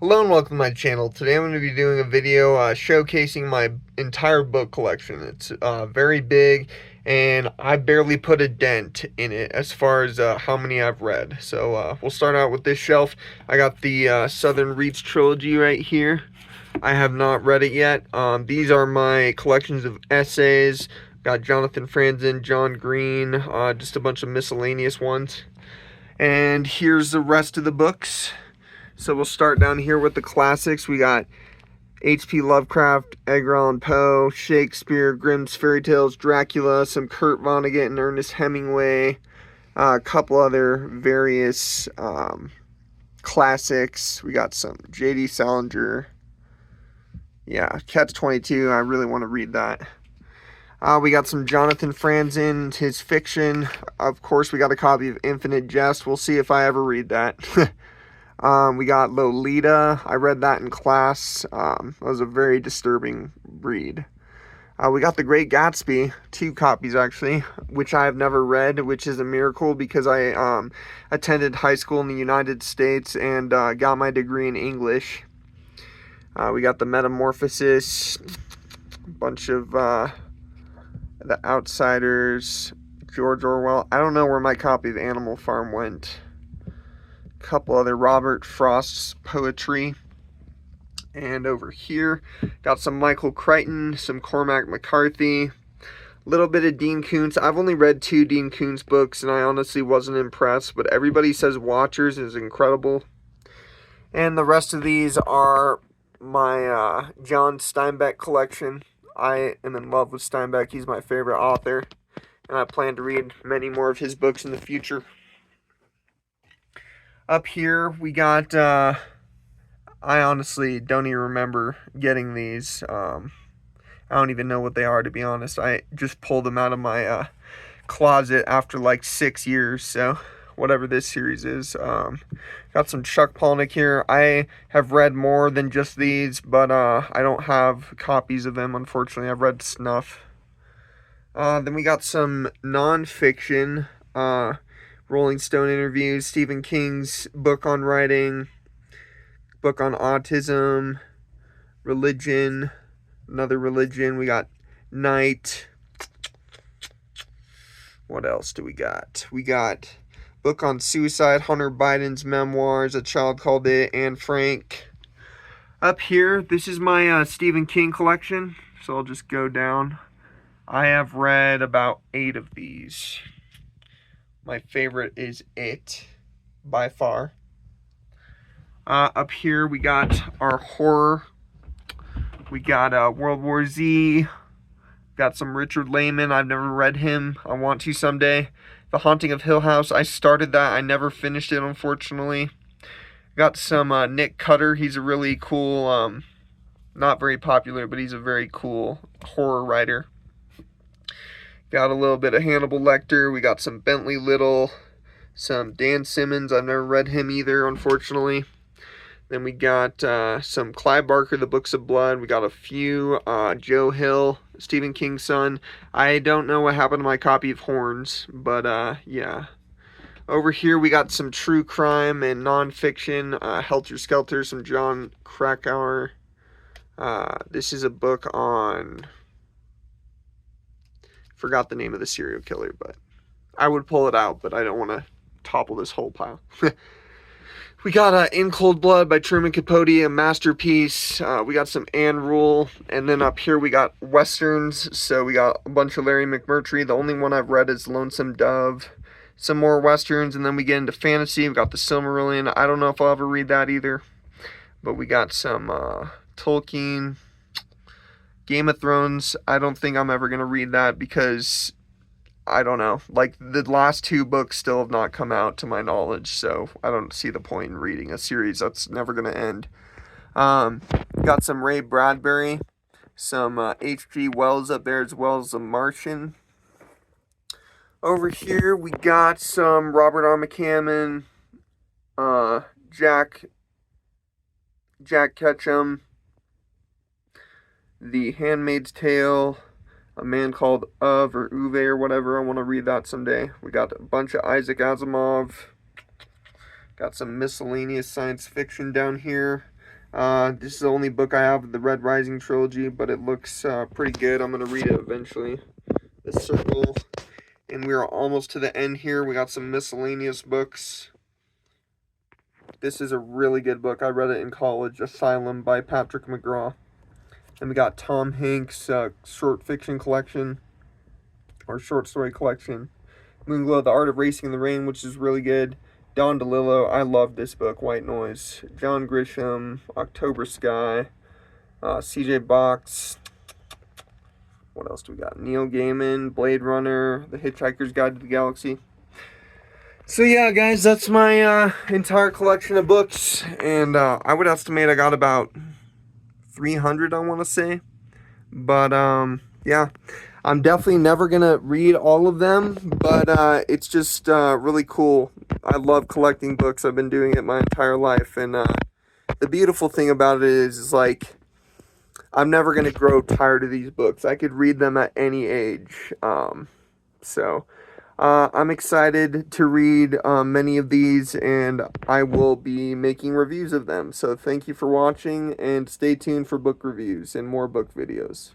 Hello and welcome to my channel. Today I'm going to be doing a video showcasing my entire book collection. It's very big and I barely put a dent in it as far as how many I've read. So we'll start out with this shelf. I got the Southern Reach trilogy right here. I have not read it yet. These are my collections of essays. Got Jonathan Franzen, John Green, just a bunch of miscellaneous ones. And here's the rest of the books. So we'll start down here with the classics. We got H.P. Lovecraft, Edgar Allan Poe, Shakespeare, Grimm's Fairy Tales, Dracula, some Kurt Vonnegut and Ernest Hemingway, a couple other various classics. We got some J.D. Salinger. Yeah, Catch-22. I really want to read that. We got some Jonathan Franzen, his fiction. Of course, we got a copy of Infinite Jest. We'll see if I ever read that. We got Lolita. I read that in class. That was a very disturbing read. We got The Great Gatsby, 2 copies actually, which I have never read, which is a miracle because I attended high school in the United States and got my degree in English. We got The Metamorphosis, a bunch of The Outsiders, George Orwell. I don't know where my copy of Animal Farm went. Couple other Robert Frost's poetry. And over here got some Michael Crichton, some Cormac McCarthy, a little bit of Dean Koontz. I've only read 2 Dean Koontz books and I honestly wasn't impressed, but everybody says Watchers is incredible. And the rest of these are my John Steinbeck collection. I am in love with Steinbeck. He's my favorite author and I plan to read many more of his books in the future. Up here, we got, I honestly don't even remember getting these. I don't even know what they are, to be honest. I just pulled them out of my closet after like 6 years, so whatever this series is. Got some Chuck Palahniuk here. I have read more than just these, but I don't have copies of them, unfortunately. I've read Snuff. Then we got some nonfiction, Rolling Stone interviews, Stephen King's book on writing, book on autism, religion, another religion. We got Night. What else do we got? We got book on suicide, Hunter Biden's memoirs, A Child Called It, Anne Frank. Up here, this is my Stephen King collection, so I'll just go down. I have read about 8 of these. My favorite is It, by far. Up here we got our horror. We got World War Z. Got some Richard Lehman. I've never read him. I want to someday. The Haunting of Hill House. I started that. I never finished it, unfortunately. Got some Nick Cutter. He's a really cool, not very popular, but he's a very cool horror writer. Got a little bit of Hannibal Lecter. We got some Bentley Little, some Dan Simmons. I've never read him either, unfortunately. Then we got some Clive Barker, The Books of Blood. We got a few Joe Hill, Stephen King's son. I don't know what happened to my copy of Horns, but yeah. Over here we got some true crime and nonfiction, Helter Skelter, some John Krakauer. This is a book on... Forgot the name of the serial killer, but I would pull it out, but I don't want to topple this whole pile. We got In Cold Blood by Truman Capote, a masterpiece. We got some Anne Rule, and then up here we got Westerns. So we got a bunch of Larry McMurtry. The only one I've read is Lonesome Dove. Some more Westerns, and then we get into fantasy. We got The Silmarillion. I don't know if I'll ever read that either. But we got some Tolkien. Game of Thrones, I don't think I'm ever going to read that because, I don't know, like the last 2 books still have not come out to my knowledge, so I don't see the point in reading a series that's never going to end. Got some Ray Bradbury, some H.G. Wells up there as well as The Martian. Over here we got some Robert R. McCammon, Jack Ketchum, The Handmaid's Tale, A Man Called Of or Uwe or whatever. I want to read that someday. We got a bunch of Isaac Asimov. Got some miscellaneous science fiction down here. This is the only book I have of the Red Rising trilogy, but it looks pretty good. I'm going to read it eventually. The Circle. And we are almost to the end here. We got some miscellaneous books. This is a really good book. I read it in college, Asylum by Patrick McGraw. And we got Tom Hanks' short fiction collection, or short story collection. Moonglow, The Art of Racing in the Rain, which is really good. Don DeLillo, I love this book, White Noise. John Grisham, October Sky. CJ Box. What else do we got? Neil Gaiman, Blade Runner, The Hitchhiker's Guide to the Galaxy. So yeah, guys, that's my entire collection of books. And I would estimate I got about 300, I want to say. But yeah, I'm definitely never going to read all of them. But it's just really cool. I love collecting books. I've been doing it my entire life. And the beautiful thing about it is like, I'm never going to grow tired of these books. I could read them at any age. So I'm excited to read many of these, and I will be making reviews of them. So thank you for watching, and stay tuned for book reviews and more book videos.